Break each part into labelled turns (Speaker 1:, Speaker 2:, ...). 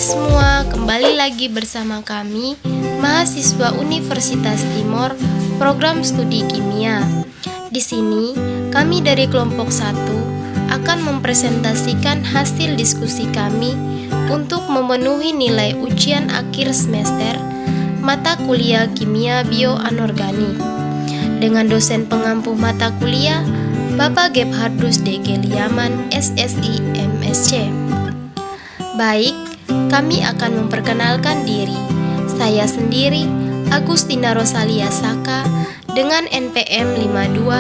Speaker 1: semua, kembali lagi bersama kami, mahasiswa Universitas Timor, program studi kimia. Di sini, kami dari kelompok 1 akan mempresentasikan hasil diskusi kami untuk memenuhi nilai ujian akhir semester mata kuliah kimia bioanorganik dengan dosen pengampu mata kuliah Bapak Gebhardus DG Liaman, SSI MSc. Baik, kami akan memperkenalkan diri. Saya sendiri, Agustina Rosalia Saka, dengan NPM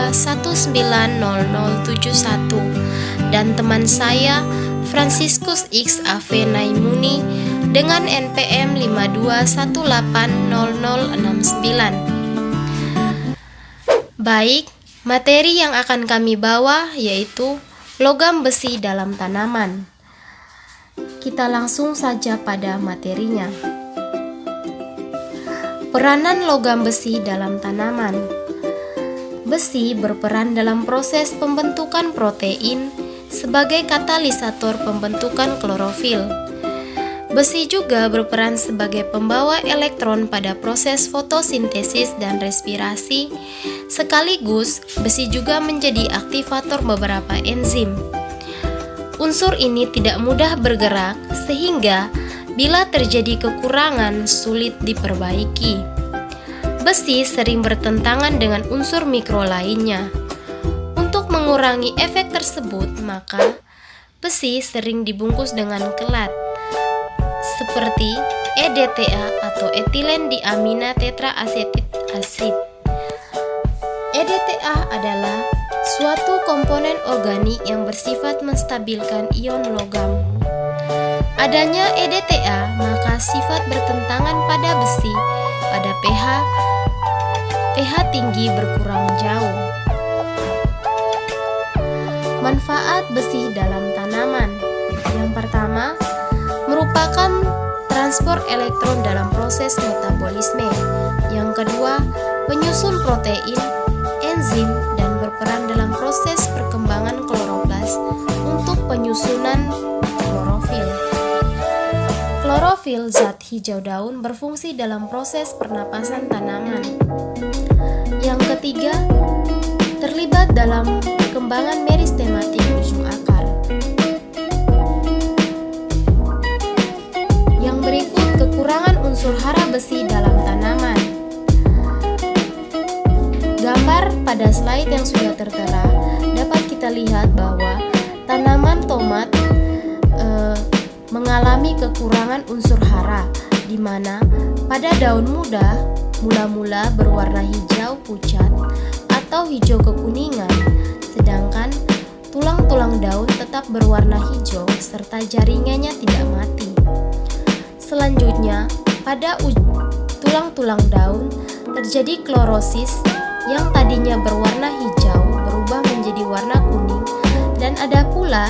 Speaker 1: 52190071, dan teman saya, Franciscus X A.V. Naimuni, dengan NPM 52180069. Baik, materi yang akan kami bawa yaitu logam besi dalam tanaman. Kita langsung saja pada materinya. Peranan logam besi dalam tanaman. Besi berperan dalam proses pembentukan protein sebagai katalisator pembentukan klorofil. Besi juga berperan sebagai pembawa elektron pada proses fotosintesis dan respirasi. Sekaligus, besi juga menjadi aktivator beberapa enzim. Unsur ini tidak mudah bergerak, sehingga bila terjadi kekurangan sulit diperbaiki. Besi sering bertentangan dengan unsur mikro lainnya. Untuk mengurangi efek tersebut, maka besi sering dibungkus dengan kelat, seperti EDTA atau etilen diamina tetraasetit asid. EDTA adalah suatu komponen organik yang bersifat menstabilkan ion logam. Adanya EDTA, maka sifat bertentangan pada besi pada pH tinggi berkurang jauh. Manfaat besi dalam tanaman. Yang pertama, merupakan transport elektron dalam proses metabolisme. Yang kedua, penyusun protein, enzim, dan berperan dalam proses perkembangan kloroplas untuk penyusunan klorofil. Klorofil, zat hijau daun, berfungsi dalam proses pernapasan tanaman. Yang ketiga, terlibat dalam perkembangan meristematik ujung akar. Yang berikut, kekurangan unsur hara besi dalam tanaman. Gambar pada slide yang sudah tertera dapat kita lihat bahwa tanaman tomat mengalami kekurangan unsur hara, di mana pada daun muda mula-mula berwarna hijau pucat atau hijau kekuningan, sedangkan tulang-tulang daun tetap berwarna hijau serta jaringannya tidak mati. Selanjutnya, pada tulang-tulang daun terjadi klorosis yang tadinya berwarna hijau berubah menjadi warna kuning, dan ada pula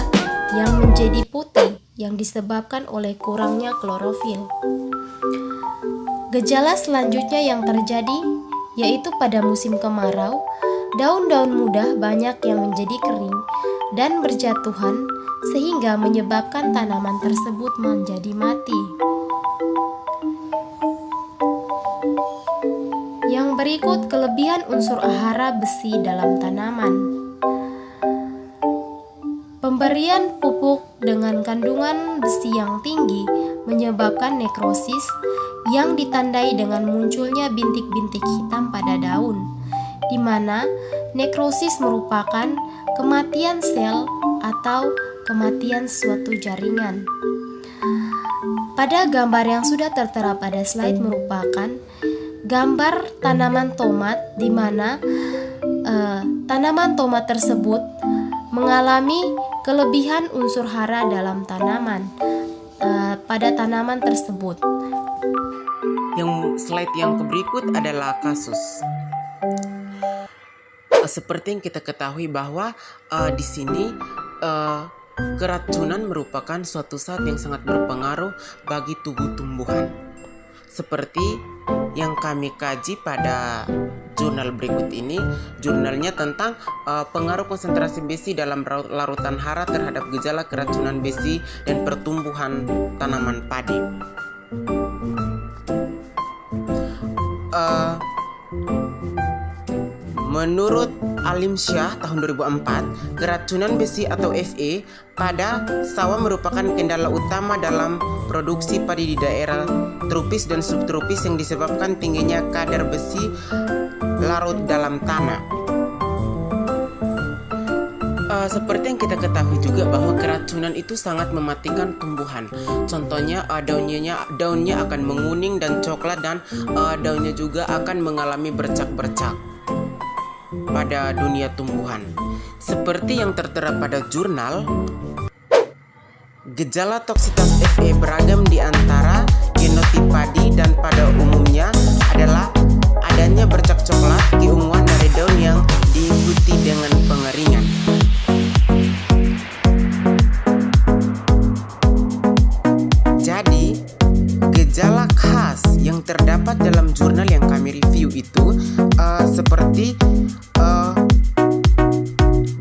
Speaker 1: yang menjadi putih yang disebabkan oleh kurangnya klorofil. Gejala selanjutnya yang terjadi yaitu pada musim kemarau, daun-daun muda banyak yang menjadi kering dan berjatuhan sehingga menyebabkan tanaman tersebut menjadi mati. Yang berikut kelebihan unsur hara besi dalam tanaman. Pemberian pupuk dengan kandungan besi yang tinggi menyebabkan nekrosis yang ditandai dengan munculnya bintik-bintik hitam pada daun, di mana nekrosis merupakan kematian sel atau kematian suatu jaringan. Pada gambar yang sudah tertera pada slide merupakan gambar tanaman tomat, di mana tanaman tomat tersebut mengalami kelebihan unsur hara dalam tanaman pada tanaman tersebut.
Speaker 2: Yang slide yang berikut adalah kasus. Seperti yang kita ketahui bahwa di sini keracunan merupakan suatu zat yang sangat berpengaruh bagi tubuh tumbuhan. Seperti yang kami kaji pada jurnal berikut ini. Jurnalnya tentang pengaruh konsentrasi besi dalam larutan hara terhadap gejala keracunan besi dan pertumbuhan tanaman padi. Menurut Alim Shah tahun 2004, keracunan besi atau Fe pada sawah merupakan kendala utama dalam produksi padi di daerah tropis dan subtropis yang disebabkan tingginya kadar besi larut dalam tanah. Seperti yang kita ketahui juga bahwa keracunan itu sangat mematikan tumbuhan. Contohnya daunnya akan menguning dan coklat, dan daunnya juga akan mengalami bercak-bercak pada dunia tumbuhan. Seperti yang tertera pada jurnal, gejala toksitas Fe beragam di antara genotip padi dan pada umumnya adalah adanya bercak coklat, keunguan dari daun yang diikuti dengan pengeringan. Jadi, gejala khas yang terdapat dalam jurnal yang kami review itu seperti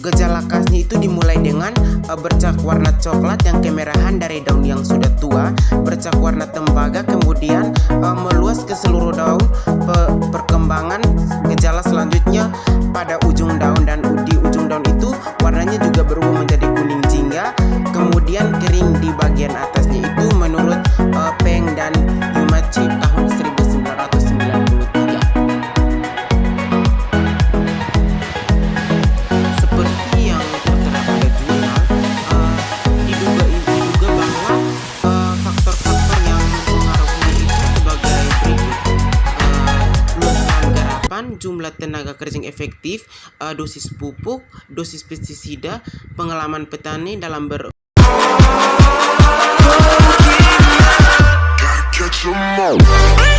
Speaker 2: gejala khasnya itu dimulai dengan bercak warna coklat yang kemerahan dari daun yang sudah tua, bercak warna tembaga, kemudian meluas ke seluruh daun. Perkembangan gejala selanjutnya pada ujung daun, dan di ujung daun itu warnanya juga berubah menjadi kuning jingga, kemudian kering di bagian atasnya. Itu menurut Peng dan Yumachi tahun 1993. Seperti yang tertera pada jurnal, diduga bahwa faktor-faktor yang mempengaruhi itu sebagai berikut: luasan garapan, jumlah tenaga kerja yang efektif, dosis pupuk, dosis pestisida, pengalaman petani dalam
Speaker 3: Catch 'em all.